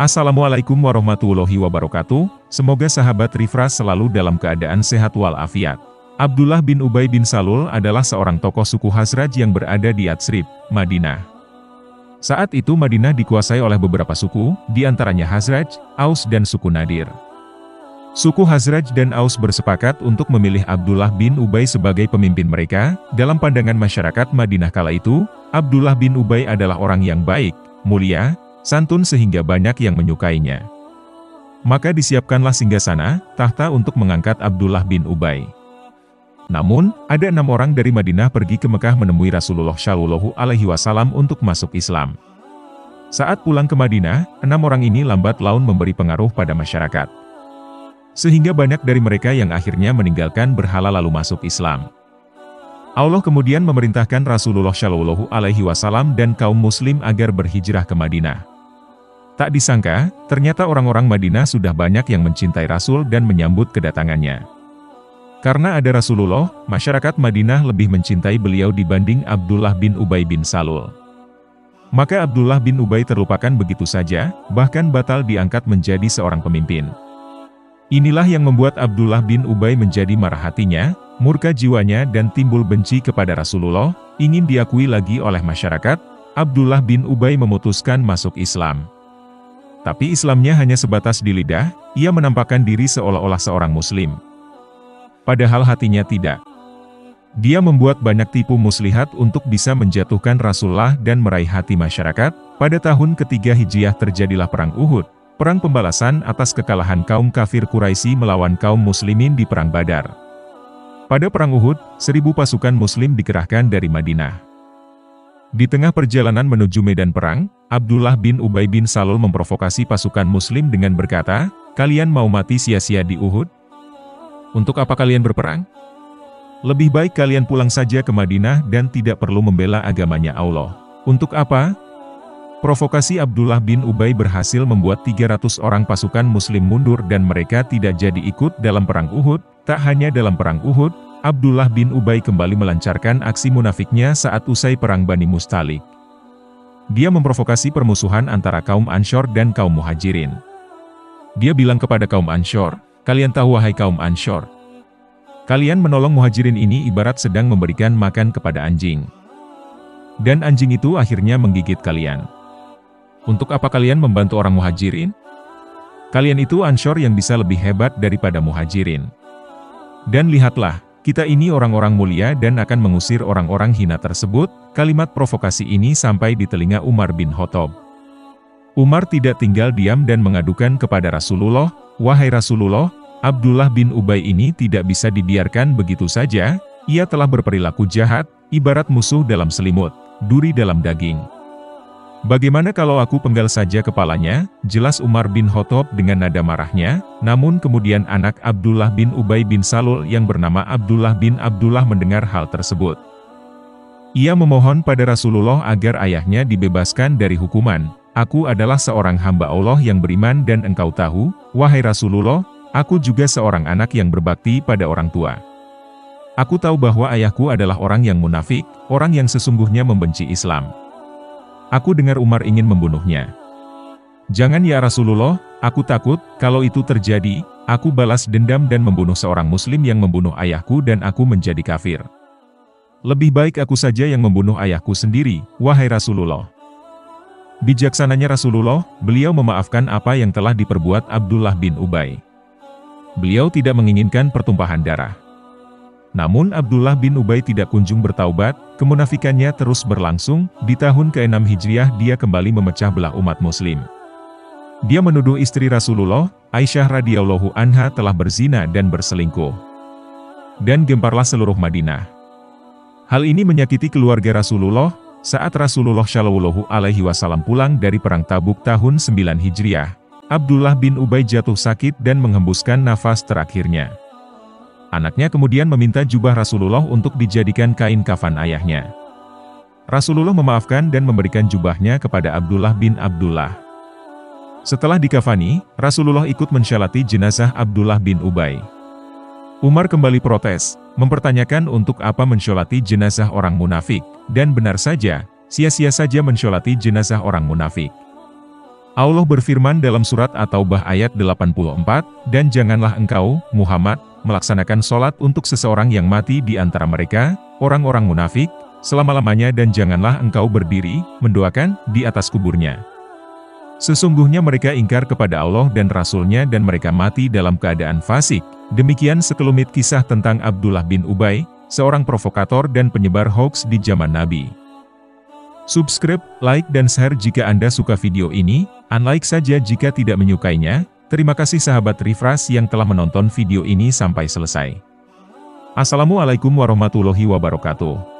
Assalamualaikum warahmatullahi wabarakatuh, semoga sahabat Refresh selalu dalam keadaan sehat walafiat. Abdullah bin Ubay bin Salul adalah seorang tokoh suku Khazraj yang berada di Yatsrib, Madinah. Saat itu Madinah dikuasai oleh beberapa suku, di antaranya Khazraj, Aus dan suku Nadir. Suku Khazraj dan Aus bersepakat untuk memilih Abdullah bin Ubay sebagai pemimpin mereka. Dalam pandangan masyarakat Madinah kala itu, Abdullah bin Ubay adalah orang yang baik, mulia, santun sehingga banyak yang menyukainya. Maka disiapkanlah singgasana, tahta untuk mengangkat Abdullah bin Ubay. Namun, ada 6 orang dari Madinah pergi ke Mekah menemui Rasulullah Shallallahu Alaihi Wasallam untuk masuk Islam. Saat pulang ke Madinah, 6 orang ini lambat laun memberi pengaruh pada masyarakat. Sehingga banyak dari mereka yang akhirnya meninggalkan berhala lalu masuk Islam. Allah kemudian memerintahkan Rasulullah Shallallahu Alaihi Wasallam dan kaum muslim agar berhijrah ke Madinah. Tak disangka, ternyata orang-orang Madinah sudah banyak yang mencintai Rasul dan menyambut kedatangannya. Karena ada Rasulullah, masyarakat Madinah lebih mencintai beliau dibanding Abdullah bin Ubay bin Salul. Maka Abdullah bin Ubay terlupakan begitu saja, bahkan batal diangkat menjadi seorang pemimpin. Inilah yang membuat Abdullah bin Ubay menjadi marah hatinya, murka jiwanya dan timbul benci kepada Rasulullah, ingin diakui lagi oleh masyarakat. Abdullah bin Ubay memutuskan masuk Islam. Tapi Islamnya hanya sebatas di lidah, ia menampakkan diri seolah-olah seorang muslim. Padahal hatinya tidak. Dia membuat banyak tipu muslihat untuk bisa menjatuhkan Rasulullah dan meraih hati masyarakat. Pada tahun ketiga Hijriah terjadilah Perang Uhud, perang pembalasan atas kekalahan kaum kafir Quraisy melawan kaum muslimin di Perang Badar. Pada Perang Uhud, 1000 pasukan muslim dikerahkan dari Madinah. Di tengah perjalanan menuju medan perang, Abdullah bin Ubay bin Salul memprovokasi pasukan muslim dengan berkata, "Kalian mau mati sia-sia di Uhud? Untuk apa kalian berperang? Lebih baik kalian pulang saja ke Madinah dan tidak perlu membela agamanya Allah." Untuk apa? Provokasi Abdullah bin Ubay berhasil membuat 300 orang pasukan muslim mundur dan mereka tidak jadi ikut dalam Perang Uhud. Tak hanya dalam Perang Uhud, Abdullah bin Ubay kembali melancarkan aksi munafiknya saat usai Perang Bani Mustalik. Dia memprovokasi permusuhan antara kaum Anshor dan kaum Muhajirin. Dia bilang kepada kaum Anshor, "Kalian tahu wahai kaum Anshor, kalian menolong Muhajirin ini ibarat sedang memberikan makan kepada anjing. Dan anjing itu akhirnya menggigit kalian. Untuk apa kalian membantu orang Muhajirin? Kalian itu Anshor yang bisa lebih hebat daripada Muhajirin. Dan lihatlah, kita ini orang-orang mulia dan akan mengusir orang-orang hina tersebut." Kalimat provokasi ini sampai di telinga Umar bin Khattab. Umar tidak tinggal diam dan mengadukan kepada Rasulullah, "Wahai Rasulullah, Abdullah bin Ubay ini tidak bisa dibiarkan begitu saja. Ia telah berperilaku jahat, ibarat musuh dalam selimut, duri dalam daging. Bagaimana kalau aku penggal saja kepalanya?" Jelas Umar bin Khattab dengan nada marahnya. Namun kemudian anak Abdullah bin Ubay bin Salul yang bernama Abdullah bin Abdullah mendengar hal tersebut. Ia memohon pada Rasulullah agar ayahnya dibebaskan dari hukuman. "Aku adalah seorang hamba Allah yang beriman dan engkau tahu, wahai Rasulullah, aku juga seorang anak yang berbakti pada orang tua. Aku tahu bahwa ayahku adalah orang yang munafik, orang yang sesungguhnya membenci Islam. Aku dengar Umar ingin membunuhnya. Jangan ya Rasulullah, aku takut, kalau itu terjadi, aku balas dendam dan membunuh seorang muslim yang membunuh ayahku dan aku menjadi kafir. Lebih baik aku saja yang membunuh ayahku sendiri, wahai Rasulullah." Bijaksananya Rasulullah, beliau memaafkan apa yang telah diperbuat Abdullah bin Ubay. Beliau tidak menginginkan pertumpahan darah. Namun Abdullah bin Ubay tidak kunjung bertaubat, kemunafikannya terus berlangsung. Di tahun ke-6 Hijriah dia kembali memecah belah umat muslim. Dia menuduh istri Rasulullah, Aisyah radhiyallahu anha telah berzina dan berselingkuh. Dan gemparlah seluruh Madinah. Hal ini menyakiti keluarga Rasulullah. Saat Rasulullah Shallallahu Alaihi Wasallam pulang dari Perang Tabuk tahun 9 Hijriah, Abdullah bin Ubay jatuh sakit dan menghembuskan nafas terakhirnya. Anaknya kemudian meminta jubah Rasulullah untuk dijadikan kain kafan ayahnya. Rasulullah memaafkan dan memberikan jubahnya kepada Abdullah bin Abdullah. Setelah dikafani, Rasulullah ikut mensyalati jenazah Abdullah bin Ubay. Umar kembali protes, mempertanyakan untuk apa mensyolati jenazah orang munafik, dan benar saja, sia-sia saja mensyolati jenazah orang munafik. Allah berfirman dalam surat At-Taubah ayat 84, "Dan janganlah engkau, Muhammad, melaksanakan sholat untuk seseorang yang mati di antara mereka, orang-orang munafik, selama-lamanya dan janganlah engkau berdiri, mendoakan, di atas kuburnya. Sesungguhnya mereka ingkar kepada Allah dan Rasul-Nya dan mereka mati dalam keadaan fasik." Demikian sekelumit kisah tentang Abdullah bin Ubay, seorang provokator dan penyebar hoaks di zaman Nabi. Subscribe, like dan share jika Anda suka video ini, unlike saja jika tidak menyukainya. Terima kasih sahabat Refresh yang telah menonton video ini sampai selesai. Assalamualaikum warahmatullahi wabarakatuh.